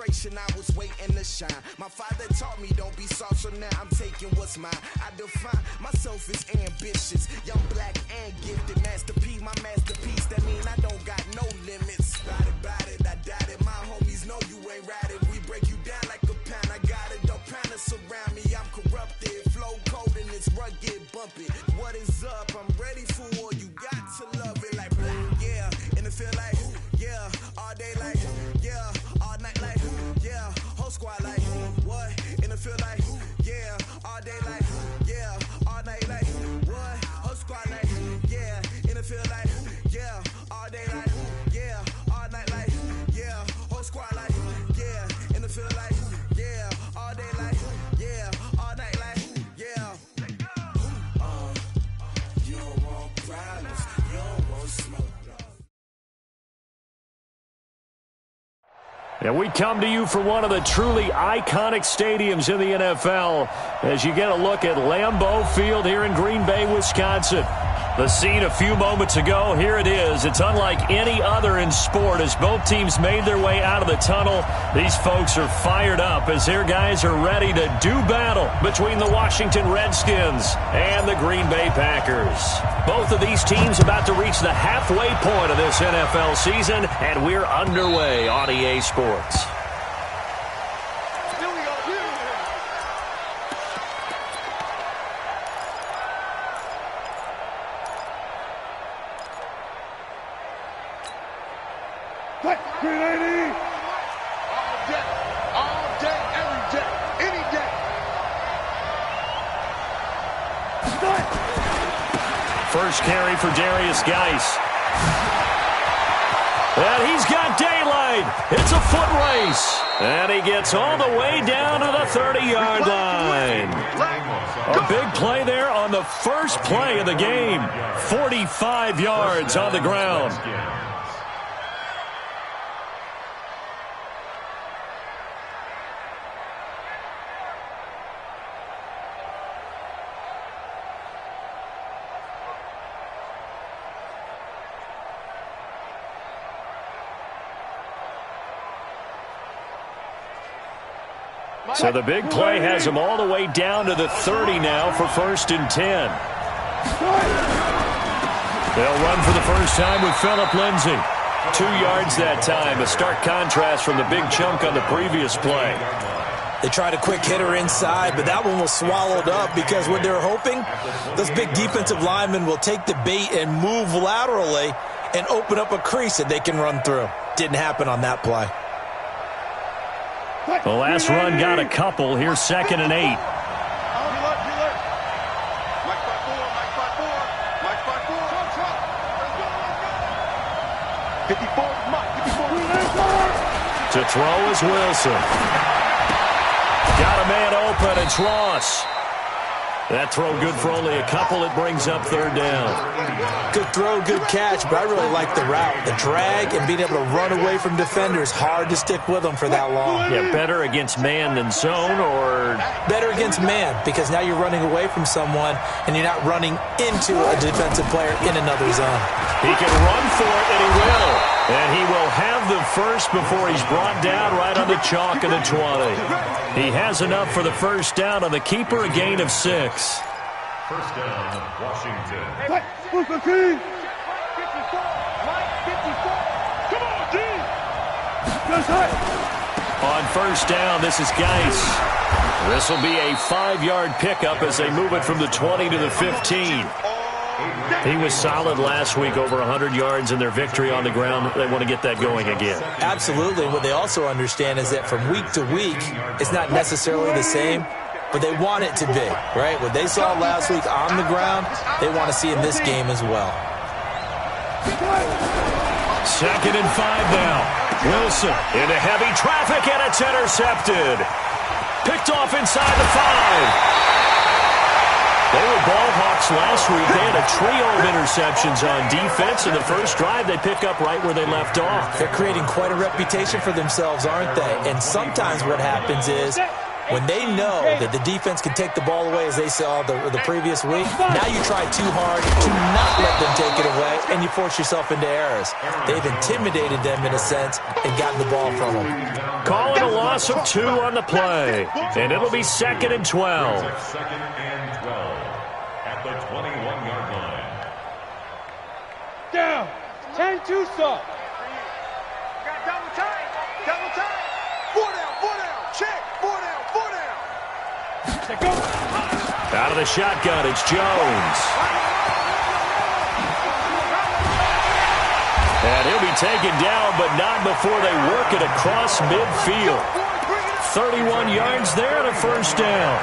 frustration, I was waiting to shine. My father taught me don't be soft, so now I'm taking what's mine. I define myself as ambitious, young, black, and gifted. Master P, my masterpiece, that mean I don't got no limits. Bout it, I doubt it. My homies know you ain't ratted. We break you down like a pound. I got it, don't pound us around me. I'm corrupted, flow cold and it's rugged, bumpy. What is up? I'm ready for war. You got to love it like black, yeah. And it feel like, yeah, all day like, yeah, all night like, yeah, whole squad like, what? And it feel like, yeah, all day like, yeah, all night like, what? Whole squad like, yeah, and it feel like, yeah, all day like, yeah, all night like, yeah, whole squad like, yeah, and it feel like, yeah, all day like, yeah, all night like, yeah. You don't want problems, you don't want smoke. And we come to you from one of the truly iconic stadiums in the NFL as you get a look at Lambeau Field here in Green Bay, Wisconsin. The scene a few moments ago, here it is. It's unlike any other in sport as both teams made their way out of the tunnel. These folks are fired up as their guys are ready to do battle between the Washington Redskins and the Green Bay Packers. Both of these teams about to reach the halfway point of this NFL season, and we're underway on EA Sports. First carry for Darius Geis. And he's got daylight. It's a foot race. And he gets all the way down to the 30-yard line. A big play there on the first play of the game. 45 yards on the ground. So the big play has him all the way down to the 30 now for 1st and 10. They'll run for the first time with Phillip Lindsay. 2 yards that time, a stark contrast from the big chunk on the previous play. They tried a quick hitter inside, but that one was swallowed up because what they're hoping, those big defensive linemen will take the bait and move laterally and open up a crease that they can run through. Didn't happen on that play. The last run got a couple. Here's 2nd and 8. To throw is Wilson. Got a man open. It's Ross. That throw good for only a couple. It brings up 3rd down. Good throw, good catch, but I really like the route. The drag and being able to run away from defenders, hard to stick with them for that long. Yeah, better against man than zone, or? Better against man, because now you're running away from someone and you're not running into a defensive player in another zone. He can run for it, and he will. And he will have the first before he's brought down right on the chalk of the 20. He has enough for the first down on the keeper, a gain of 6. First down, Washington. Hey, move the team. 54, Mike 54. Come on, team. On first down, this is Geis. This will be a 5-yard pickup as they move it from the 20 to the 15. He was solid last week, over 100 yards in their victory on the ground. They want to get that going again. Absolutely. What they also understand is that from week to week, it's not necessarily the same, but they want it to be, right? What they saw last week on the ground, they want to see in this game as well. 2nd and 5 now. Wilson into heavy traffic, and it's intercepted. Picked off inside the 5. They were ball hawks last week. They had a trio of interceptions on defense. In the first drive, they pick up right where they left off. They're creating quite a reputation for themselves, aren't they? And sometimes what happens is When they know that the defense can take the ball away as they saw the previous week, now you try too hard to not let them take it away, and you force yourself into errors. They've intimidated them in a sense and gotten the ball from them. Calling a loss of 2 on the play, and it'll be 2nd and 12. 2nd and 12 at the 21-yard line. Down. 10-2 stop. Got double tight. Double tight. 4 down. 4 down. Check. 4 down. 4 down. Go. Out of the shotgun, it's Jones. And he'll be taken down, but not before they work it across midfield. 31 yards there and a first down.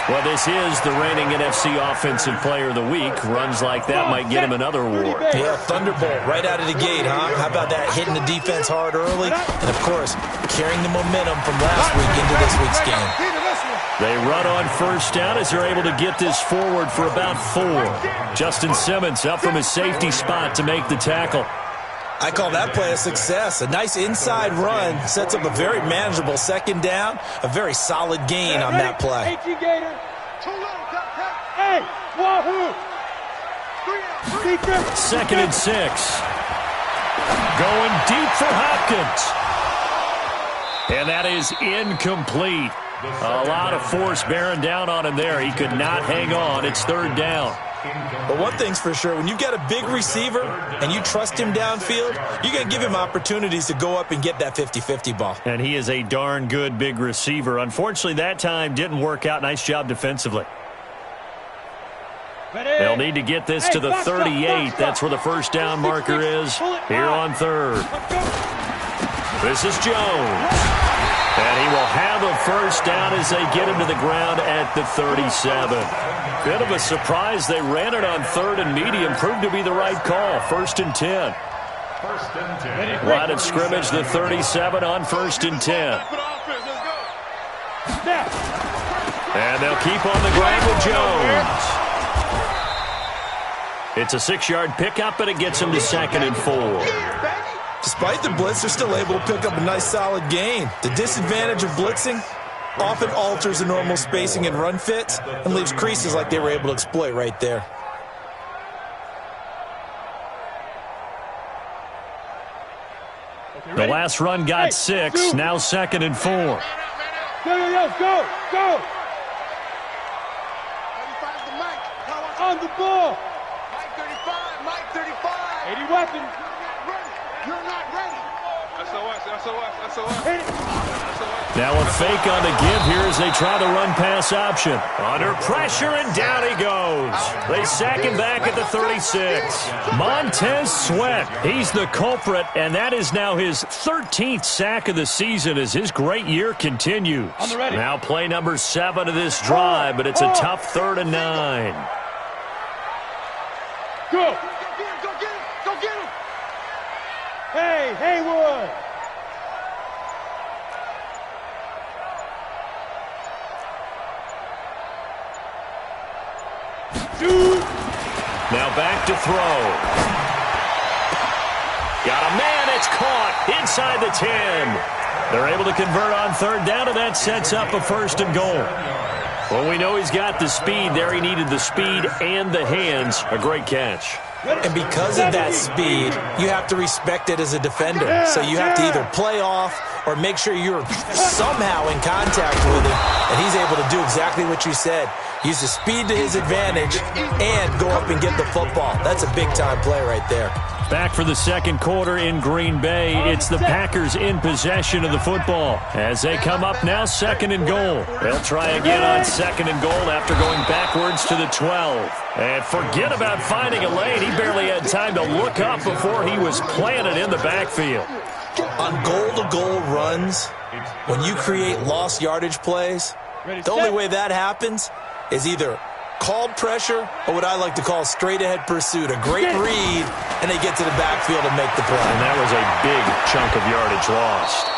Well, this is the reigning NFC Offensive Player of the Week. Runs like that might get him another award. Yeah, thunderbolt right out of the gate, huh? How about that, hitting the defense hard early? And, of course, carrying the momentum from last week into this week's game. They run on first down as they're able to get this forward for about 4. Justin Simmons up from his safety spot to make the tackle. I call that play a success. A nice inside run sets up a very manageable second down, a very solid gain on that play. Hey, wahoo! 2nd and 6. Going deep for Hopkins. And that is incomplete. A lot of force bearing down on him there. He could not hang on. It's 3rd down. But one thing's for sure, when you've got a big receiver and you trust him downfield, you're going to give him opportunities to go up and get that 50-50 ball. And he is a darn good big receiver. Unfortunately, that time didn't work out. Nice job defensively. They'll need to get this to the 38. That's where the first down marker is here on 3rd. This is Jones. And he will have a first down as they get him to the ground at the 37. Bit of a surprise. They ran it on 3rd and medium. Proved to be the right call. 1st and 10. 1st and 10. Line of scrimmage, the 37 on 1st and 10. And they'll keep on the ground with Jones. It's a 6-yard pickup, and it gets him to 2nd and 4. Despite the blitz, they're still able to pick up a nice solid gain. The disadvantage of blitzing often alters the normal spacing and run fits and leaves creases like they were able to exploit right there. The last run got 6, now 2nd and 4. Go. On the ball. Mike 35. Mike 35. 80 weapons. You're not ready. SOS. Hit it. Now a fake on the give here as they try the run-pass option. Under pressure, and down he goes. They sack him back at the 36. Montez Sweat, he's the culprit, and that is now his 13th sack of the season as his great year continues. Now play number 7 of this drive, but it's a tough 3rd and 9. Go. Go get him. Hey, Haywood. Now back to throw. Got a man, it's caught inside the 10. They're able to convert on 3rd down, and that sets up a 1st and goal. Well, we know he's got the speed there. He needed the speed and the hands. A great catch. And because of that speed, you have to respect it as a defender. So you have to either play off or make sure you're somehow in contact with him. And he's able to do exactly what you said. Use the speed to his advantage and go up and get the football. That's a big-time play right there. Back for the 2nd quarter in Green Bay. It's the Packers in possession of the football as they come up now 2nd and goal. They'll try again on 2nd and goal after going backwards to the 12. And forget about finding a lane. He barely had time to look up before he was planted in the backfield. On goal-to-goal runs, when you create lost yardage plays, the only way that happens is either called pressure or what I like to call straight-ahead pursuit. A great read, and they get to the backfield and make the play. And that was a big chunk of yardage lost.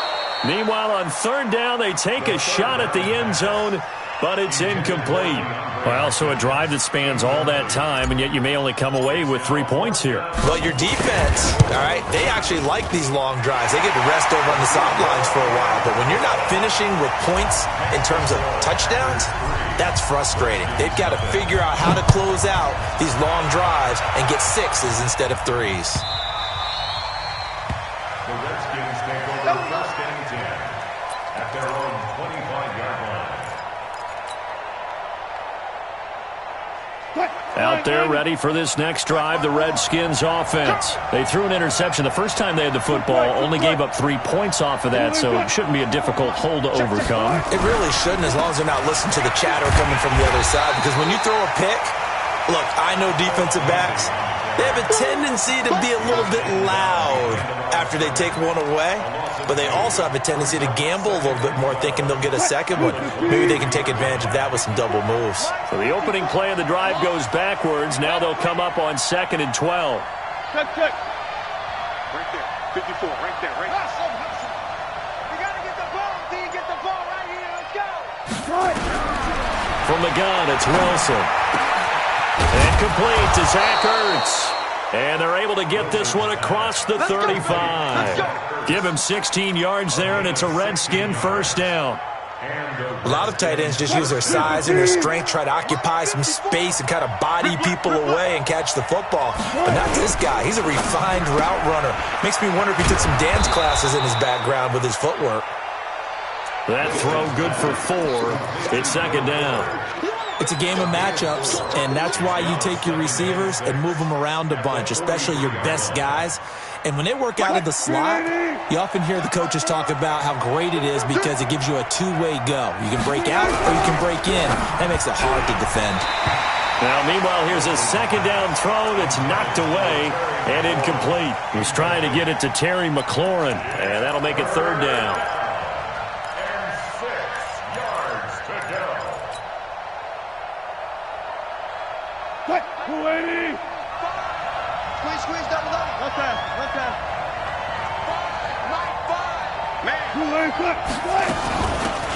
Meanwhile, on third down, they take a shot at the end zone, but it's incomplete. Well, so a drive that spans all that time, and yet you may only come away with 3 points here. Well, your defense, all right, they actually like these long drives. They get to rest over on the sidelines for a while. But when you're not finishing with points in terms of touchdowns, that's frustrating. They've got to figure out how to close out these long drives and get sixes instead of threes. The Redskins take over first and 10 at their own 25-yard line. Out there ready for this next drive, the Redskins offense. They threw an interception the first time they had the football, only gave up 3 points off of that, so it shouldn't be a difficult hole to overcome. It really shouldn't, as long as they're not listening to the chatter coming from the other side, because when you throw a pick, look, I know defensive backs, they have a tendency to be a little bit loud after they take one away, but they also have a tendency to gamble a little bit more, thinking they'll get a second one. Maybe they can take advantage of that with some double moves. So the opening play of the drive goes backwards. Now they'll come up on 2nd and 12. Check. Right there. 54, right there, right there. You got to get the ball, D. Get the ball right here. Let's go. From the gun, it's Wilson. And complete to Zach Ertz. And they're able to get this one across the 35. Give him 16 yards there, and it's a Redskin first down. A lot of tight ends just use their size and their strength, try to occupy some space and kind of body people away and catch the football. But not this guy. He's a refined route runner. Makes me wonder if he took some dance classes in his background with his footwork. That throw good for 4. It's 2nd down. It's a game of matchups, and that's why you take your receivers and move them around a bunch, especially your best guys. And when they work out of the slot, you often hear the coaches talk about how great it is because it gives you a two-way go. You can break out or you can break in. That makes it hard to defend. Now, meanwhile, here's a 2nd down throw that's knocked away and incomplete. He's trying to get it to Terry McLaurin, and that'll make it 3rd down. And 6 yards to go. Squeeze, double. Left hand.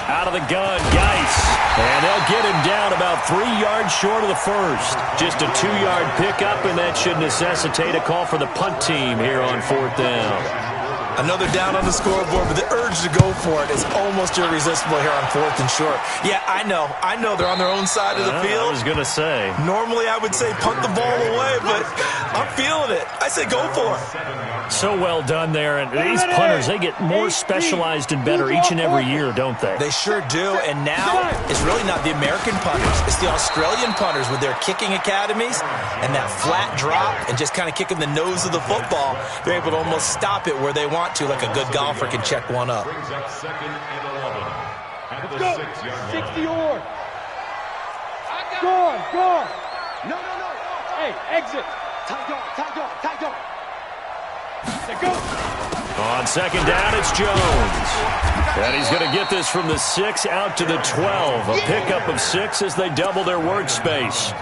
Out of the gun, Geis. And they'll get him down about 3 yards short of the first. Just a 2-yard pickup, and that should necessitate a call for the punt team here on 4th down. Another down on the scoreboard, but the urge to go for it is almost irresistible here on 4th and short. Yeah, I know. They're on their own side of the field. I was going to say. Normally, I would say punt the ball away, but I'm feeling it. I say go for it. So well done there. And these punters, they get more specialized and better each and every year, don't they? They sure do. And now it's really not the American punters. It's the Australian punters with their kicking academies and that flat drop and just kind of kicking the nose of the football. They're able to almost stop it where they want to, like a good golfer can check one up. Brings up 2nd and 11 at the 6-yard line. 60 or. Go. No. Hey, exit. Tight dog. Go. On 2nd down, it's Jones. And he's going to get this from the 6 out to the 12. A pickup of 6 as they double their workspace.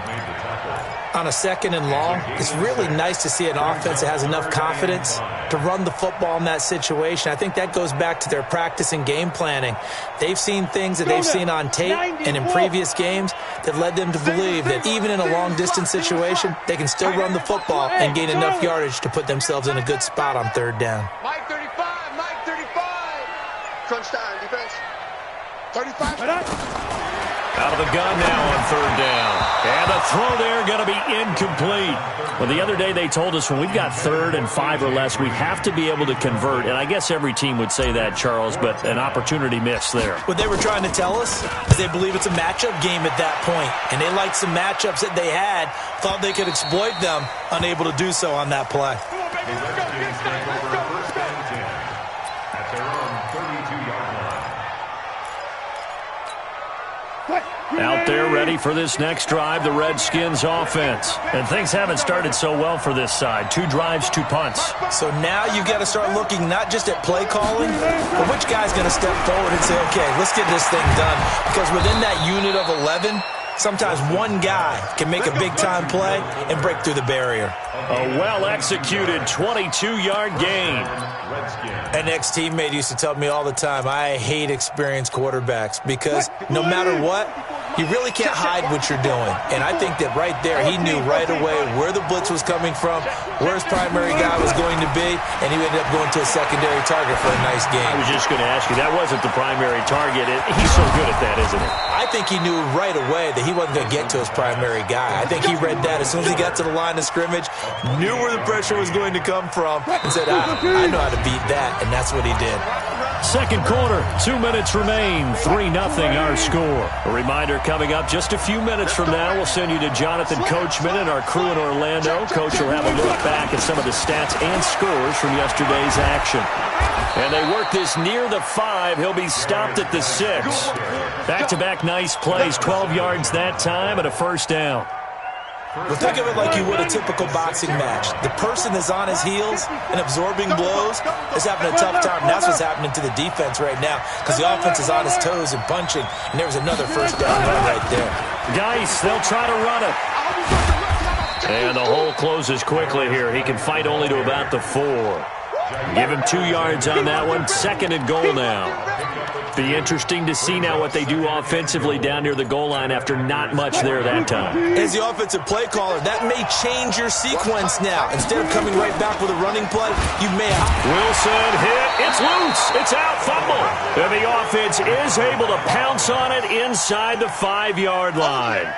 On a 2nd and long, it's really nice to see an offense that has enough confidence to run the football in that situation. I think that goes back to their practice and game planning. They've seen things that they've seen on tape and in previous games that led them to believe that even in a long-distance situation, they can still run the football and gain enough yardage to put themselves in a good spot on 3rd down. Mike 35. Crunch time, defense. 35. Out of the gun now on 3rd down. And the throw there going to be incomplete. Well, the other day they told us when we've got 3rd and 5 or less, we have to be able to convert. And I guess every team would say that, Charles, but an opportunity missed there. What they were trying to tell us is they believe it's a matchup game at that point. And they liked some matchups that they had, thought they could exploit them, unable to do so on that play. The Redskins take over first and 10 at their own 32-yard line. Out there ready for this next drive, the Redskins offense. And things haven't started so well for this side. 2 drives, 2 punts. So now you've got to start looking not just at play calling, but which guy's going to step forward and say, okay, let's get this thing done. Because within that unit of 11, Sometimes one guy can make a big-time play and break through the barrier. A well-executed 22-yard gain. An ex-teammate used to tell me all the time, I hate experienced quarterbacks because no matter what, you really can't hide what you're doing. And I think that right there, he knew right away where the blitz was coming from, where his primary guy was going to be, and he ended up going to a secondary target for a nice game. I was just going to ask you, that wasn't the primary target. He's so good at that, isn't he? I think he knew right away that he wasn't going to get to his primary guy. I think he read that as soon as he got to the line of scrimmage, knew where the pressure was going to come from, and said, I know how to beat that, and that's what he did. Second quarter, 2 minutes remain, 3-0 our score. A reminder coming up just a few minutes from now, we'll send you to Jonathan Coachman and our crew in Orlando. Coach will have a look back at some of the stats and scores from yesterday's action. And they work this near the 5. He'll be stopped at the 6. Back-to-back nice plays, 12 yards that time and a first down. Well, think of it like you would a typical boxing match. The person is on his heels and absorbing blows is having a tough time. That's what's happening to the defense right now because the offense is on his toes and punching, and there was another first down run right there. Geis, they'll try to run it. And the hole closes quickly here. He can fight only to about the 4. Give him 2 yards on that one. Second and goal now. Be interesting to see now what they do offensively down near the goal line after not much there that time. As the offensive play caller, that may change your sequence now. Instead of coming right back with a running play, you may have... Wilson hit. It's loose. It's out. Fumble. And the offense is able to pounce on it inside the 5-yard line.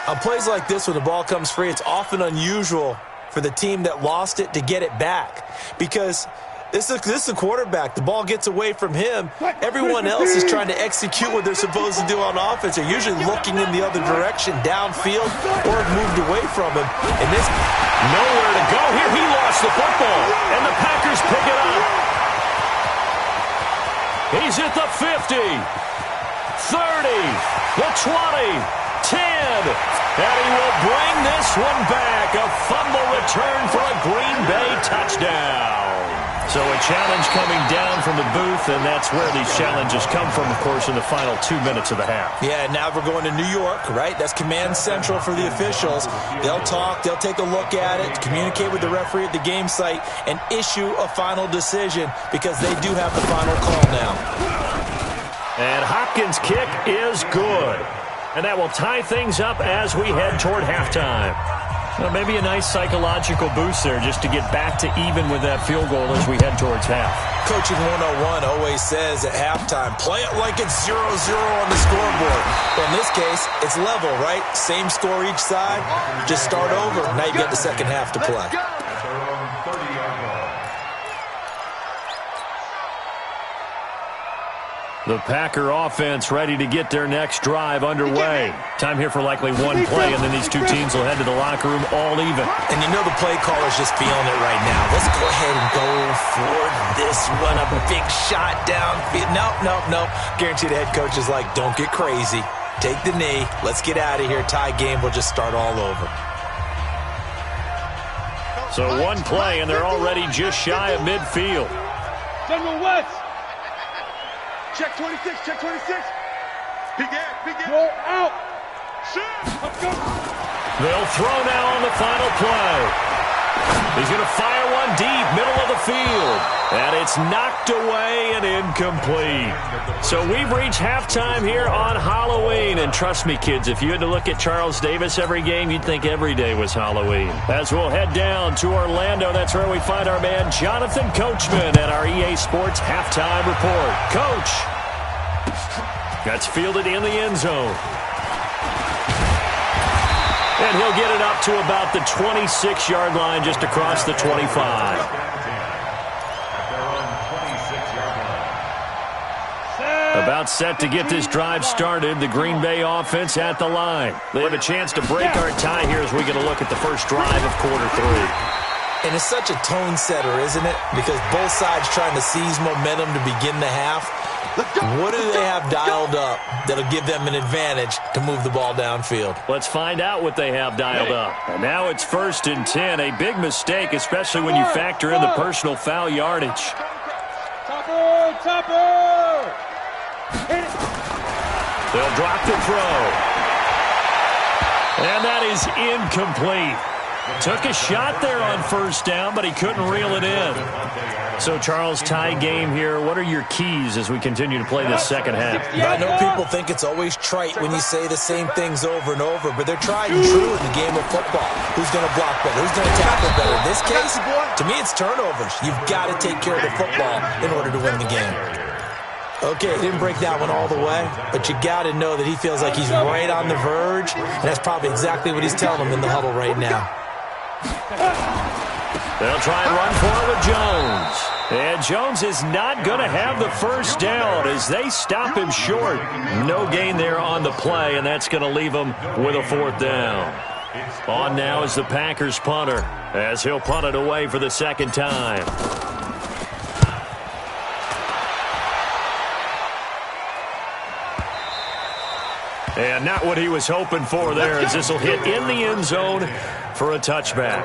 On plays like this, when the ball comes free, it's often unusual for the team that lost it to get it back because... This is a quarterback. The ball gets away from him. Everyone else is trying to execute what they're supposed to do on offense. They're usually looking in the other direction, downfield, or have moved away from him. And this nowhere to go here. He lost the football, and the Packers pick it up. He's at the 50, 30, the 20, 10, and he will bring this one back. A fumble return for a Green Bay touchdown. So a challenge coming down from the booth, and that's where these challenges come from, of course, in the final 2 minutes of the half. Yeah, now we're going to New York, right? That's command central for the officials. They'll talk, they'll take a look at it, communicate with the referee at the game site, and issue a final decision because they do have the final call now. And Hopkins' kick is good. And that will tie things up as we head toward halftime. Well, maybe a nice psychological boost there just to get back to even with that field goal as we head towards half. Coaching 101 always says at halftime, play it like it's 0-0 on the scoreboard. But in this case, it's level, right? Same score each side. Just start over. Now you got the second half to play. The Packer offense ready to get their next drive underway. Time here for likely one play, and then these two teams will head to the locker room all even. And you know the play caller's just feeling it right now. Let's go ahead and go for this one. A big shot down. No. Guarantee the head coach is like, don't get crazy. Take the knee. Let's get out of here. Tie game. We'll just start all over. So one play, and they're already just shy of midfield. General West. Check 26, check 26. Peek in. Roll out. Shoot. Let's go. They'll throw now on the final play. He's going to fire one deep, middle of the field. And it's knocked away and incomplete. So we've reached halftime here on Halloween. And trust me, kids, if you had to look at Charles Davis every game, you'd think every day was Halloween. As we'll head down to Orlando, that's where we find our man Jonathan Coachman at our EA Sports Halftime Report. Coach, that's fielded in the end zone. And he'll get it up to about the 26-yard line, just across the 25. About set to get this drive started. The Green Bay offense at the line. They have a chance to break our tie here as we get a look at the first drive of quarter 3. And it's such a tone setter, isn't it? Because both sides trying to seize momentum to begin the half. What do they have dialed up that'll give them an advantage to move the ball downfield? Let's find out what they have dialed up. And now it's 1st and 10. A big mistake, especially when you factor in the personal foul yardage. Topper! They'll drop the throw. And that is incomplete. Took a shot there on first down, but he couldn't reel it in. So, Charles, tie game here. What are your keys as we continue to play this second half? I know people think it's always trite when you say the same things over and over, but they're tried and true in the game of football. Who's going to block better? Who's going to tackle better? In this case, to me, it's turnovers. You've got to take care of the football in order to win the game. Okay, he didn't break that one all the way, but you got to know that he feels like he's right on the verge, and that's probably exactly what he's telling him in the huddle right now. They'll try and run for it with Jones. And Jones is not going to have the first down as they stop him short. No gain there on the play, and that's going to leave him with a fourth down. On now is the Packers punter as he'll punt it away for the second time. And not what he was hoping for there as this will hit in the end zone for a touchback.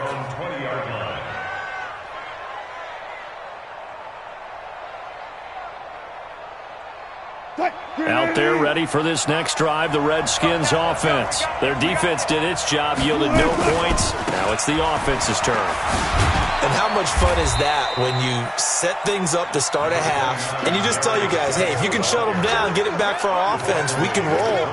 Out there ready for this next drive, the Redskins offense. Their defense did its job, yielded no points. Now it's the offense's turn. And how much fun is that when you set things up to start a half and you just tell you guys, hey, if you can shut them down, get it back for our offense, we can roll.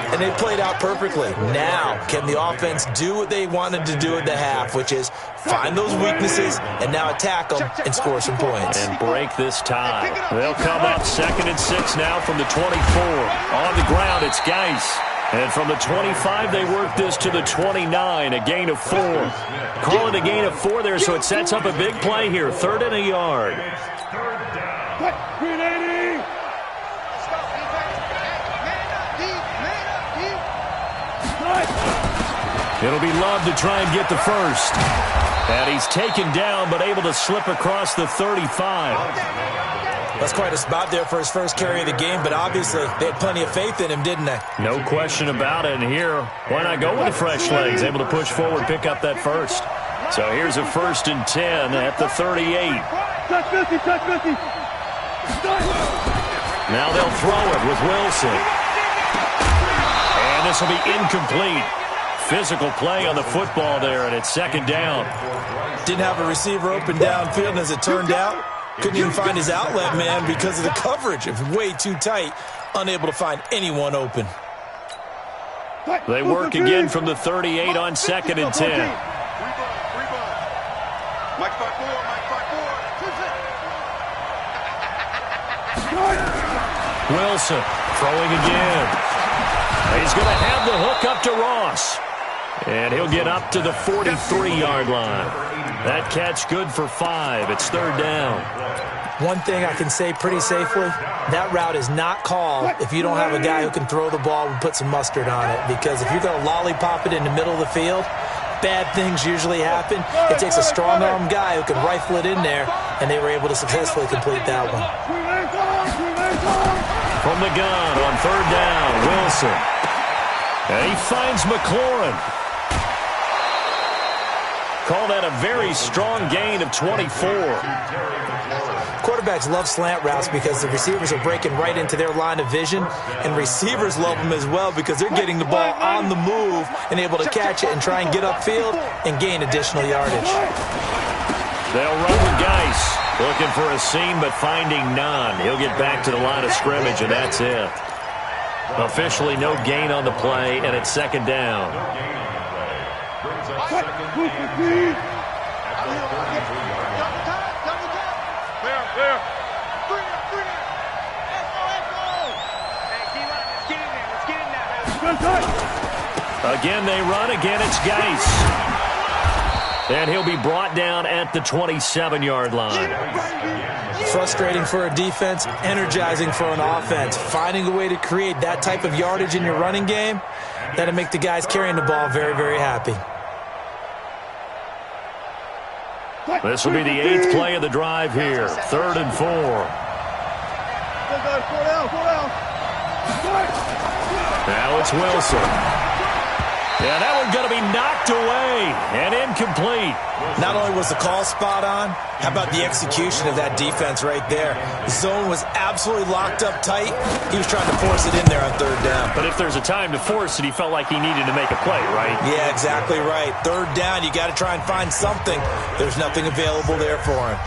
And they played out perfectly. Now, can the offense do what they wanted to do at the half, which is find those weaknesses and now attack them and score some points. And break this tie. They'll come up 2nd and 6 now from the 24. On the ground, it's Geis. And from the 25, they work this to the 29, a gain of 4. Call it a gain of 4 there, so it sets up a big play here. 3rd and a yard. It'll be Love to try and get the first. And he's taken down, but able to slip across the 35. That's quite a spot there for his first carry of the game, but obviously they had plenty of faith in him, didn't they? No question about it. And here, why not go with the fresh legs? Able to push forward, pick up that first. So here's a 1st and 10 at the 38. Now they'll throw it with Wilson. And this will be incomplete. Physical play on the football there, and it's 2nd down. Didn't have a receiver open downfield, and as it turned out, couldn't even find his outlet man because of the coverage. It was way too tight, unable to find anyone open. They work again from the 38 on 2nd and 10. Wilson throwing again. He's going to have the hook up to Ross. And he'll get up to the 43-yard line. That catch good for 5. It's 3rd down. One thing I can say pretty safely, that route is not called if you don't have a guy who can throw the ball and put some mustard on it. Because if you're going to lollipop it in the middle of the field, bad things usually happen. It takes a strong-arm guy who can rifle it in there, and they were able to successfully complete that one. From the gun on 3rd down, Wilson. And he finds McLaurin. Call that a very strong gain of 24. Quarterbacks love slant routes because the receivers are breaking right into their line of vision, and receivers love them as well because they're getting the ball on the move and able to catch it and try and get upfield and gain additional yardage. They'll run with Geis, looking for a seam but finding none. He'll get back to the line of scrimmage, and that's it. Officially no gain on the play, and it's 2nd down. Again they run, again it's Geis. And he'll be brought down at the 27-yard line. Frustrating for a defense, energizing for an offense. Finding a way to create that type of yardage in your running game, that'll make the guys carrying the ball very, very happy. This will be the 8th play of the drive here. 3rd and 4. Now it's Wilson. Yeah, that one's going to be knocked away and incomplete. Not only was the call spot on, how about the execution of that defense right there? The zone was absolutely locked up tight. He was trying to force it in there on third down. But if there's a time to force it, he felt like he needed to make a play, right? Yeah, exactly right. Third down, you got to try and find something. There's nothing available there for him.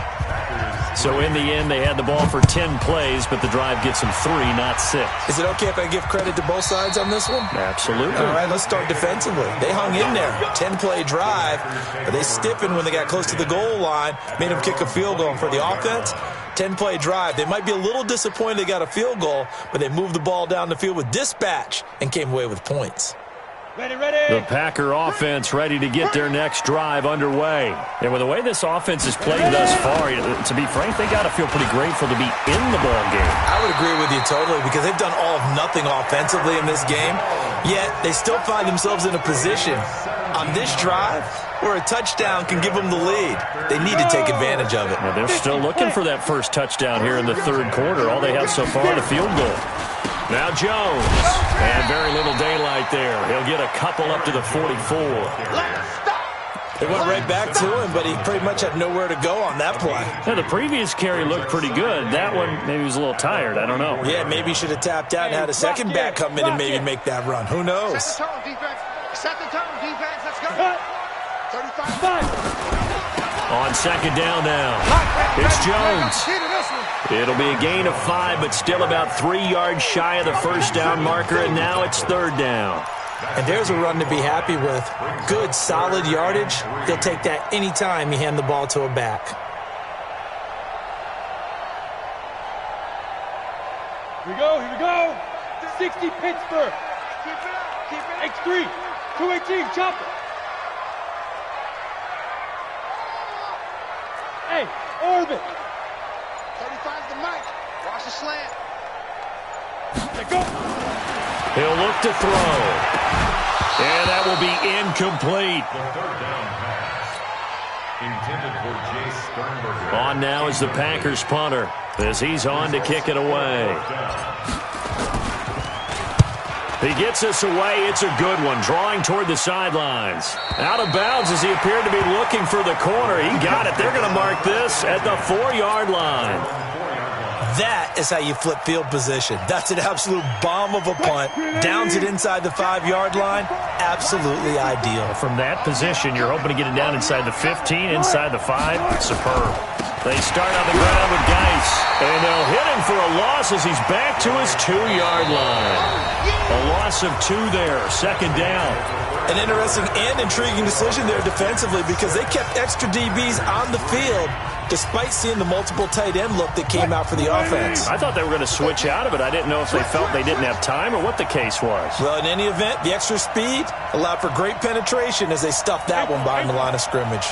So in the end, they had the ball for 10 plays, but the drive gets them 3, not 6. Is it okay if I give credit to both sides on this one? Absolutely. All right, let's start defensively. They hung in there. 10-play drive, but they stiffened when they got close to the goal line, made them kick a field goal. And for the offense, 10-play drive. They might be a little disappointed they got a field goal, but they moved the ball down the field with dispatch and came away with points. The Packer offense ready to get their next drive underway. And with the way this offense has played thus far, to be frank, they got to feel pretty grateful to be in the ball game. I would agree with you totally because they've done all of nothing offensively in this game, yet they still find themselves in a position on this drive where a touchdown can give them the lead. They need to take advantage of it. Well, they're still looking for that first touchdown here in the third quarter. All they have so far, the field goal. Now Jones, and very little daylight there. He'll get a couple up to the 44. They went right back to him, but he pretty much had nowhere to go on that play. Yeah, the previous carry looked pretty good. That one, maybe he was a little tired. I don't know. Yeah, maybe he should have tapped out and had a second back come in and maybe make that run. Who knows? Set the tone, defense. Set the tone, defense. Let's go. 35. On second down now, it's Jones. It'll be a gain of 5, but still about 3 yards shy of the first down marker, and now it's third down. And there's a run to be happy with. Good, solid yardage. He'll take that any time you hand the ball to a back. Here we go. 60 Pittsburgh. X3. 218, chop it. Hey, orbit. 35's the mic. Watch the slant. Let go. He'll look to throw. And that will be incomplete. The third down pass intended for Jace Sternberger. On now is the Packers punter as he's on to kick it away. He gets us away. It's a good one. Drawing toward the sidelines. Out of bounds as he appeared to be looking for the corner. He got it. They're going to mark this at the 4-yard line. That is how you flip field position. That's an absolute bomb of a punt. Downs it inside the 5-yard line. Absolutely ideal. From that position, you're hoping to get it down inside the 15, inside the 5. Superb. They start on the ground with Geis, and they'll hit him for a loss as he's back to his 2-yard line. A loss of 2 there, second down. An interesting and intriguing decision there defensively because they kept extra DBs on the field despite seeing the multiple tight end look that came out for the offense. I thought they were going to switch out of it. I didn't know if they felt they didn't have time or what the case was. Well, in any event, the extra speed allowed for great penetration as they stuffed that one behind the line of scrimmage.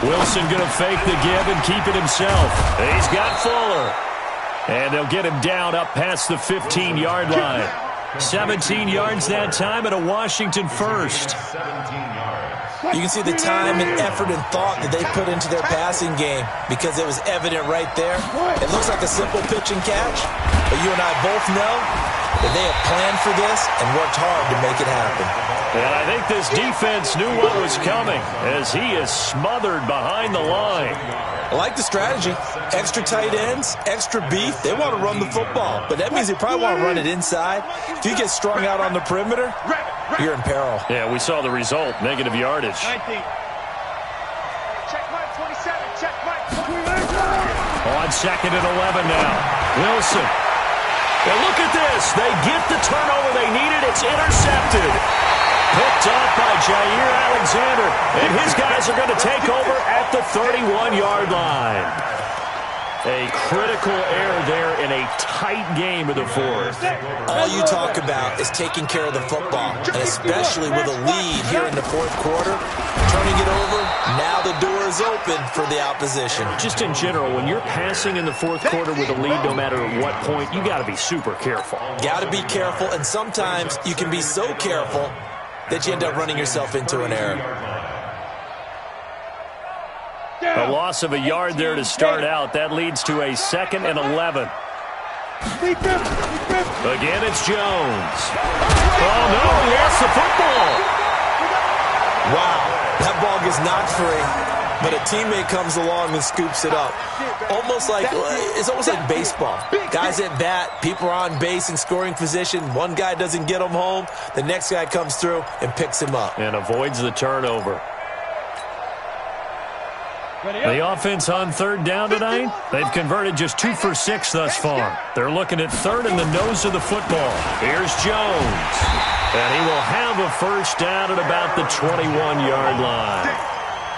Wilson going to fake the give and keep it himself. He's got Fuller. And they'll get him down up past the 15-yard line. 17 yards that time at a Washington first. 17 yards. You can see the time and effort and thought that they put into their passing game because it was evident right there. It looks like a simple pitch and catch, but you and I both know that they have planned for this and worked hard to make it happen. And I think this defense knew what was coming as he is smothered behind the line. I like the strategy. Extra tight ends, extra beef. They want to run the football, but that means they probably want to run it inside. If you get strung out on the perimeter, you're in peril. Yeah, we saw the result, negative yardage. 19. Check Mike 27. Check Mike 27. On second and 11 now. Wilson. And look at this. They get the turnover they needed. It's intercepted. Picked up by Jair Alexander. And his guys are going to take over at the 31-yard line. A critical error there in a tight game of the fourth. All you talk about is taking care of the football, and especially with a lead here in the fourth quarter. Turning it over, now the door is open for the opposition. Just in general, when you're passing in the fourth quarter with a lead, no matter what point, you got to be super careful. Got to be careful, and sometimes you can be so careful that you end up running yourself into an error. A loss of a yard there to start out. That leads to a 2nd and 11. Again, it's Jones. Oh, no, he lost the football. Wow, that ball gets knocked free, but a teammate comes along and scoops it up. It's almost like baseball. Guys at bat, people are on base in scoring position. One guy doesn't get him home. The next guy comes through and picks him up. And avoids the turnover. The offense on third down tonight, they've converted just 2 for 6 thus far. They're looking at third in the nose of the football. Here's Jones. And he will have a first down at about the 21-yard line.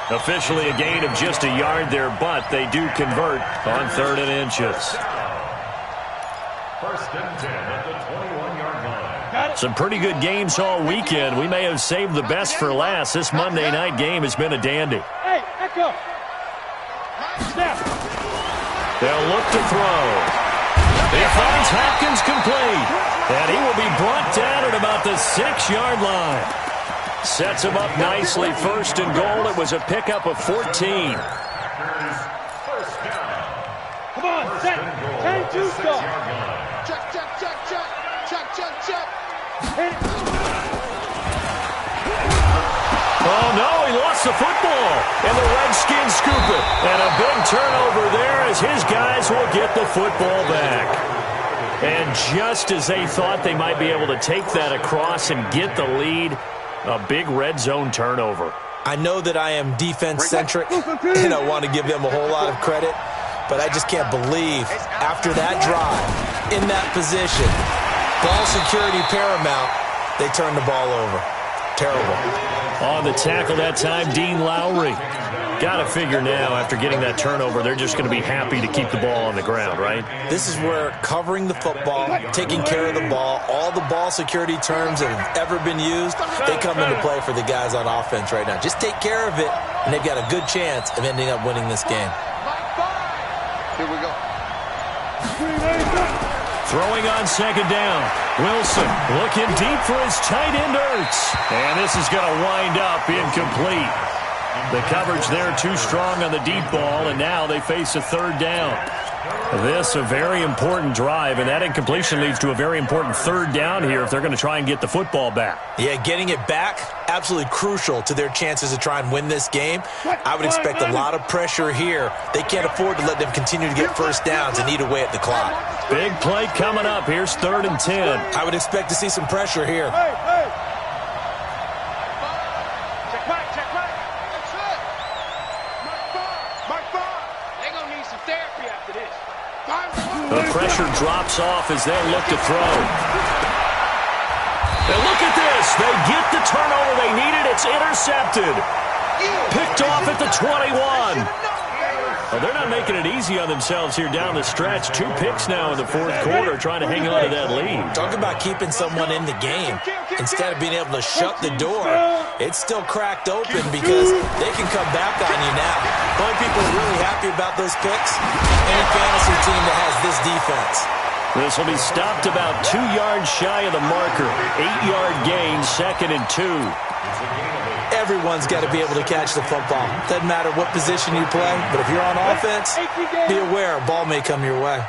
Officially a gain of just a yard there, but they do convert on 3rd and inches. First and 10 at the 21-yard line. Some pretty good games all weekend. We may have saved the best for last. This Monday night game has been a dandy. Hey, echo. Snap. They'll look to throw. He finds Hopkins complete. And he will be brought down at about the 6-yard line. Sets him up nicely. 1st and goal. It was a pickup of 14. First down. Come on, set. 10-2 stop. Check, check, check, check. Check, check, check. Hit it. Oh, no, he lost the football. And the Redskins scoop it. And a big turnover there as his guys will get the football back. And just as they thought they might be able to take that across and get the lead, a big red zone turnover. I know that I am defense-centric, and I want to give them a whole lot of credit, but I just can't believe after that drive, in that position, ball security paramount, they turn the ball over. Terrible. On the tackle that time, Dean Lowry. Got to figure now, after getting that turnover, they're just going to be happy to keep the ball on the ground, right? This is where covering the football, taking care of the ball, all the ball security terms that have ever been used, they come into play for the guys on offense right now. Just take care of it, and they've got a good chance of ending up winning this game. Here we go. Throwing on 2nd down. Wilson looking deep for his tight end Ertz. And this is going to wind up incomplete. The coverage there too strong on the deep ball, and now they face a 3rd down. This a very important drive, and that incompletion leads to a very important 3rd down here if they're going to try and get the football back. Yeah, getting it back, absolutely crucial to their chances to try and win this game. I would expect a lot of pressure here. They can't afford to let them continue to get first downs and eat away at the clock. Big play coming up. Here's 3rd and 10. I would expect to see some pressure here. Hey, hey. Check right, check right. That's it. Mark 5. They're going to need some therapy after this. The pressure drops off as they look to throw. And look at this. They get the turnover they needed. It's intercepted. Picked off at the 21. Well, they're not making it easy on themselves here down the stretch. 2 picks now in the 4th quarter trying to hang on to that lead. Talk about keeping someone in the game. Instead of being able to shut the door, it's still cracked open because they can come back on you now. The only people really happy about those picks, any fantasy team that has this defense. This will be stopped about 2 yards shy of the marker. 8-yard gain, 2nd and 2. Everyone's got to be able to catch the football. Doesn't matter what position you play, but if you're on offense, be aware a ball may come your way.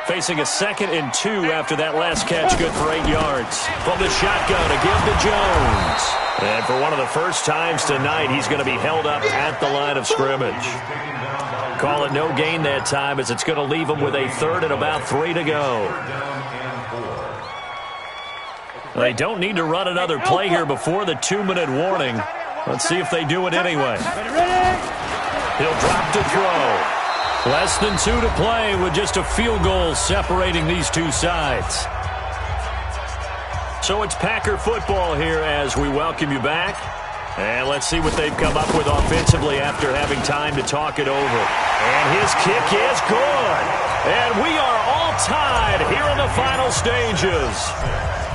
Facing a 2nd and 2 after that last catch, good for 8 yards. From the shotgun, a give to Jones. And for one of the first times tonight, he's going to be held up at the line of scrimmage. Call it no gain that time as it's going to leave him with a 3rd and about 3 to go. They don't need to run another play here before the 2-minute warning. Let's see if they do it anyway. He'll drop to throw. Less than 2 to play with just a field goal separating these two sides. So it's Packer football here as we welcome you back. And let's see what they've come up with offensively after having time to talk it over. And his kick is good. And we are all tied here in the final stages.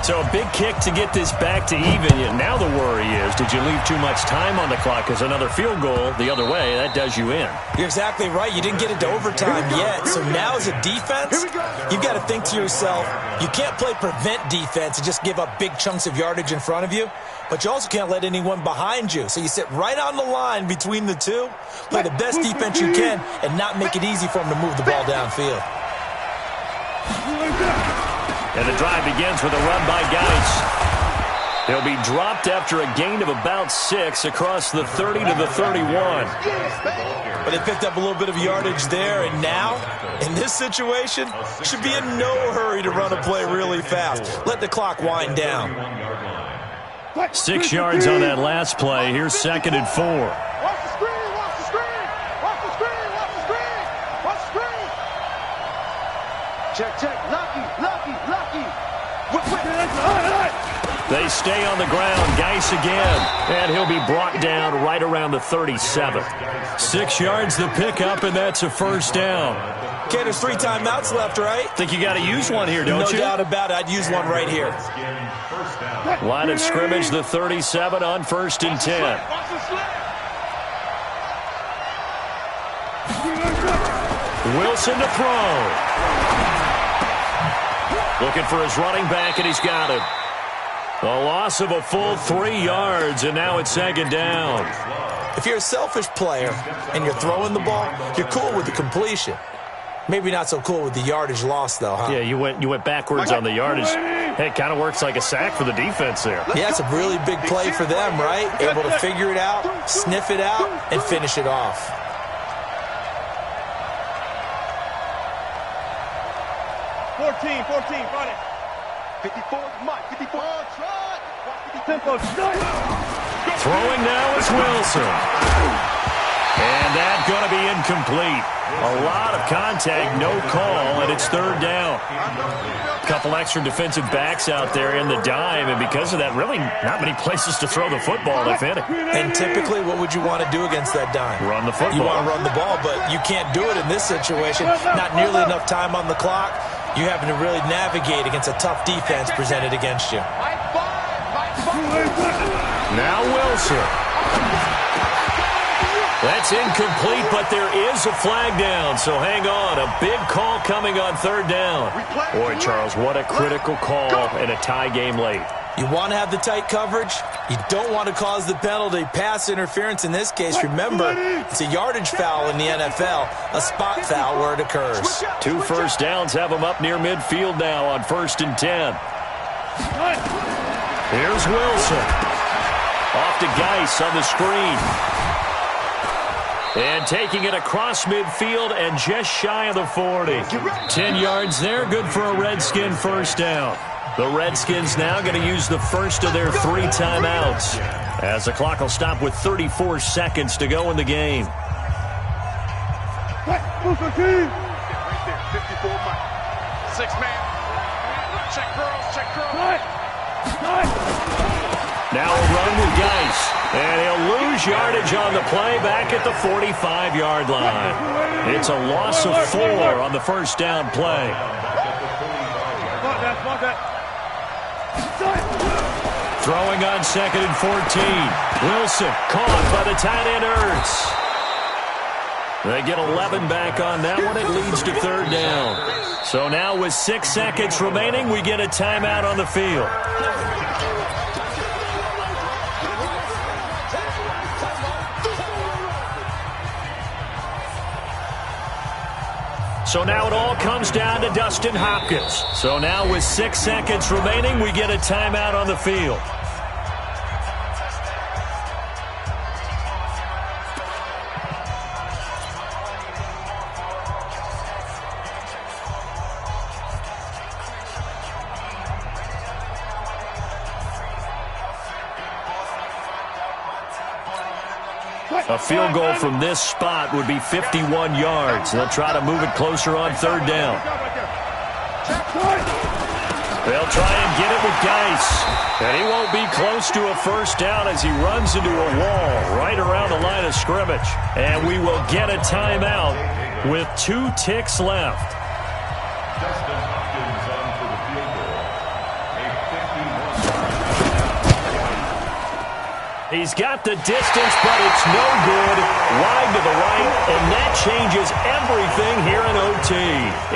So a big kick to get this back to even. Now the worry is, did you leave too much time on the clock? Because another field goal the other way, that does you in. You're exactly right. You didn't get into overtime yet. So now as a defense, you've got to think to yourself, you can't play prevent defense and just give up big chunks of yardage in front of you. But you also can't let anyone behind you. So you sit right on the line between the two, play the best defense you can, and not make it easy for them to move the ball downfield. And the drive begins with a run by Geis. He'll be dropped after a gain of about 6 across the 30 to the 31. But they picked up a little bit of yardage there, and now, in this situation, should be in no hurry to run a play really fast. Let the clock wind down. 6 yards on that last play. Here's 2nd and 4. Watch the screen, watch the screen, watch the screen, watch the screen, watch the screen. Check, lucky. They stay on the ground. Geis again. And he'll be brought down right around the 37. 6 yards the pickup, and that's a first down. Okay, there's 3 timeouts left, right? Think you got to use one here, don't you? No doubt about it. I'd use one right here. Line of scrimmage, the 37 on 1st and 10. Watch the slip. Wilson to throw. Looking for his running back, and he's got him. A loss of a full 3 yards, and now it's 2nd down. If you're a selfish player and you're throwing the ball, you're cool with the completion. Maybe not so cool with the yardage loss, though, huh? Yeah, you went backwards on the yardage. Hey, it kind of works like a sack for the defense there. Yeah, it's a really big play for them, right? Able to figure it out, sniff it out, and finish it off. Find it. 54, Mike, 54. Try. Tempo, Throwing now is Wilson. And that's going to be incomplete. A lot of contact, no call, and it's 3rd down. A couple extra defensive backs out there in the dime, and because of that, really not many places to throw the football, if any. And typically, what would you want to do against that dime? Run the football. You want to run the ball, but you can't do it in this situation. Not nearly enough time on the clock. You're having to really navigate against a tough defense presented against you. Now Wilson. That's incomplete, but there is a flag down, so hang on. A big call coming on 3rd down. Boy, Charles, what a critical call in a tie game late. You want to have the tight coverage. You don't want to cause the penalty. Pass interference in this case. Remember, it's a yardage foul in the NFL, a spot foul where it occurs. 2 first downs have them up near midfield now on 1st and 10. Here's Wilson. Off to Geis on the screen. And taking it across midfield and just shy of the 40. 10 yards there, good for a Redskin first down. The Redskins now going to use the first of their 3 timeouts, as the clock will stop with 34 seconds to go in the game. Right there, 54 Mike. 6-man. Check girls. Now a run with Geis, and he'll lose yardage on the play back at the 45-yard line. It's a loss of 4 on the first down play. Throwing on 2nd and 14. Wilson caught by the tight end Ertz. They get 11 back on that one. It leads to 3rd down. So now with 6 seconds remaining, we get a timeout on the field. So now it all comes down to Dustin Hopkins. So now with 6 seconds remaining, we get a timeout on the field. A field goal from this spot would be 51 yards. They'll try to move it closer on 3rd down. They'll try and get it with Geis. And he won't be close to a first down as he runs into a wall right around the line of scrimmage. And we will get a timeout with 2 ticks left. Dustin Hopkins on for the field goal. He's got the distance, but it's no good. Wide to the right, and that changes everything here in OT.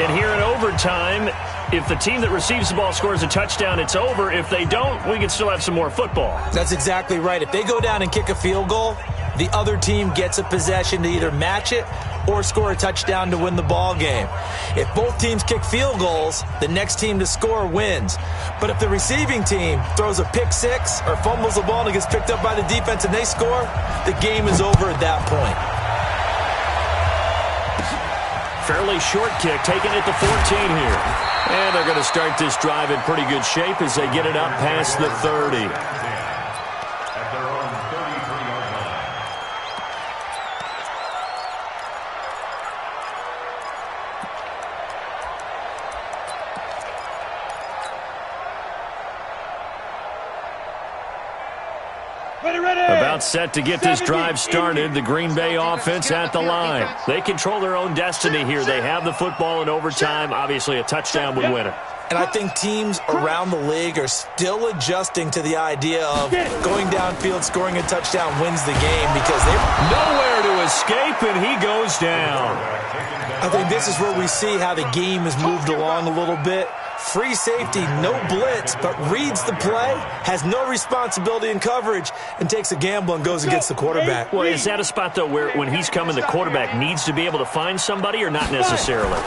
And here in overtime, if the team that receives the ball scores a touchdown, it's over. If they don't, we can still have some more football. That's exactly right. If they go down and kick a field goal, the other team gets a possession to either match it or score a touchdown to win the ball game. If both teams kick field goals, the next team to score wins. But if the receiving team throws a pick six or fumbles the ball and it gets picked up by the defense and they score, the game is over at that point. Fairly short kick, taking it to 14 here. And they're going to start this drive in pretty good shape as they get it up past the 30. At their own 33-yard line. About set to get this drive started. The Green Bay offense at the line. They control their own destiny here. They have the football in overtime. Obviously, a touchdown would win it. And I think teams around the league are still adjusting to the idea of going downfield, scoring a touchdown wins the game because they're nowhere to escape, and he goes down. I think this is where we see how the game has moved along a little bit. Free safety, no blitz, but reads the play, has no responsibility in coverage, and takes a gamble and goes against the quarterback. Well, is that a spot, though, where when he's coming, the quarterback needs to be able to find somebody or not necessarily?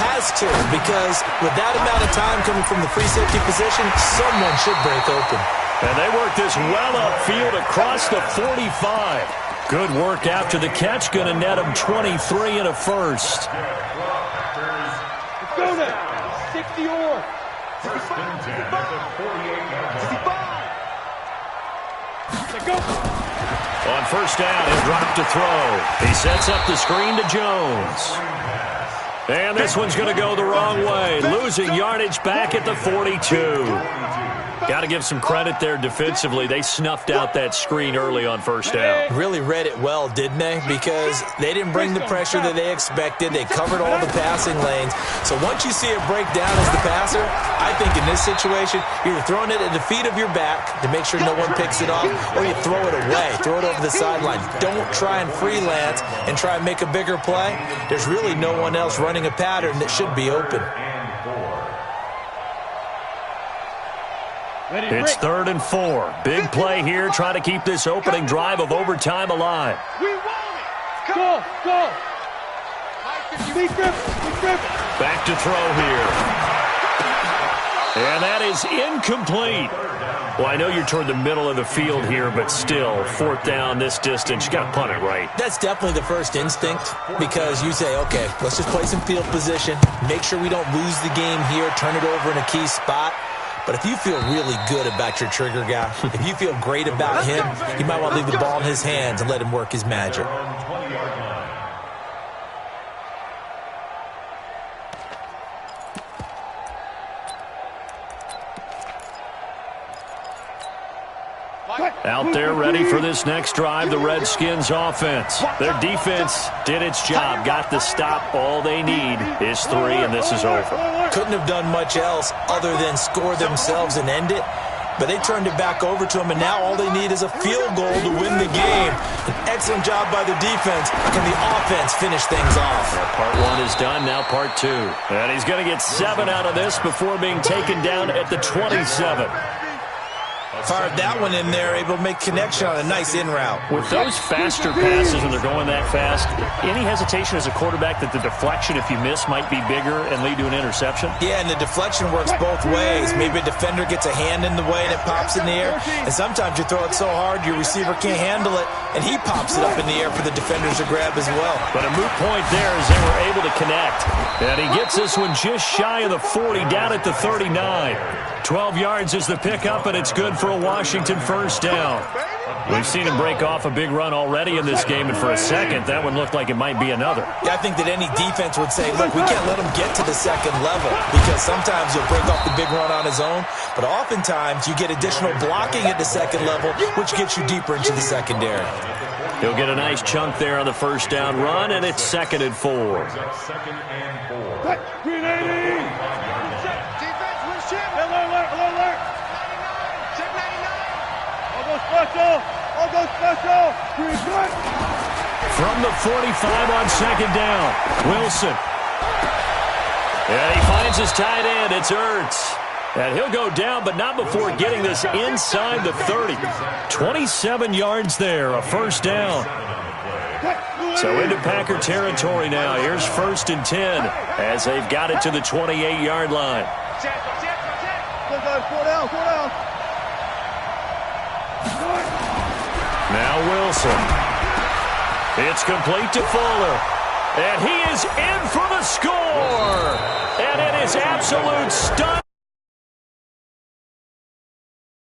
Has to, because with that amount of time coming from the free safety position, someone should break open. And they work this well upfield across the 45. Good work after the catch. Going to net him 23 and a first. Let's go now. 60 or. 1st and 10 at the 48-yard line. 65. Let's go. On first down, he'll drop to throw. He sets up the screen to Jones. And this one's going to go the wrong way. Losing yardage back at the 42. Got to give some credit there defensively. They snuffed out that screen early on first down. Really read it well, didn't they? Because they didn't bring the pressure that they expected. They covered all the passing lanes. So once you see it break down as the passer, I think in this situation, you're throwing it at the feet of your back to make sure no one picks it off, or you throw it away, throw it over the sideline. Don't try and freelance and try and make a bigger play. There's really no one else running a pattern that should be open. It's 3rd and 4. Big play here, trying to keep this opening drive of overtime alive. We want it. Go, go. Back to throw here. And that is incomplete. Well, I know you're toward the middle of the field here, but still, 4th down this distance, you got to punt it right. That's definitely the first instinct because you say, okay, let's just play some field position, make sure we don't lose the game here, turn it over in a key spot. But if you feel really good about your trigger guy, if you feel great about him, you might want to leave the ball in his hands and let him work his magic. Out there ready for this next drive, the Redskins offense. Their defense did its job, got the stop. All they need is 3, and this is over. Couldn't have done much else other than score themselves and end it. But they turned it back over to him, and now all they need is a field goal to win the game. An excellent job by the defense. Can the offense finish things off? Part 1 is done, now part 2. And he's going to get 7 out of this before being taken down at the 27. Fired that one in there, able to make connection on a nice in route. With those faster passes when they're going that fast, any hesitation as a quarterback that the deflection, if you miss, might be bigger and lead to an interception? Yeah, and the deflection works both ways. Maybe a defender gets a hand in the way and it pops in the air. And sometimes you throw it so hard your receiver can't handle it, and he pops it up in the air for the defenders to grab as well. But a moot point there as they were able to connect. And he gets this one just shy of the 40, down at the 39. 12 yards is the pickup, and it's good for a Washington first down. We've seen him break off a big run already in this game, and for a second, that one looked like it might be another. Yeah, I think that any defense would say, look, we can't let him get to the second level because sometimes he'll break off the big run on his own, but oftentimes you get additional blocking at the second level, which gets you deeper into the secondary. He'll get a nice chunk there on the first down run, and it's 2nd and 4. 2nd and 4. 380. Alert. Check 99. I'll go special. From the 45 on 2nd down, Wilson. And he finds his tight end. It's Ertz. And he'll go down, but not before getting this inside the 30. 27 yards there, a first down. So into Packer territory now. Here's 1st and 10 as they've got it to the 28-yard line. Now Wilson. It's complete to Fuller. And he is in for the score. And it is absolute stun.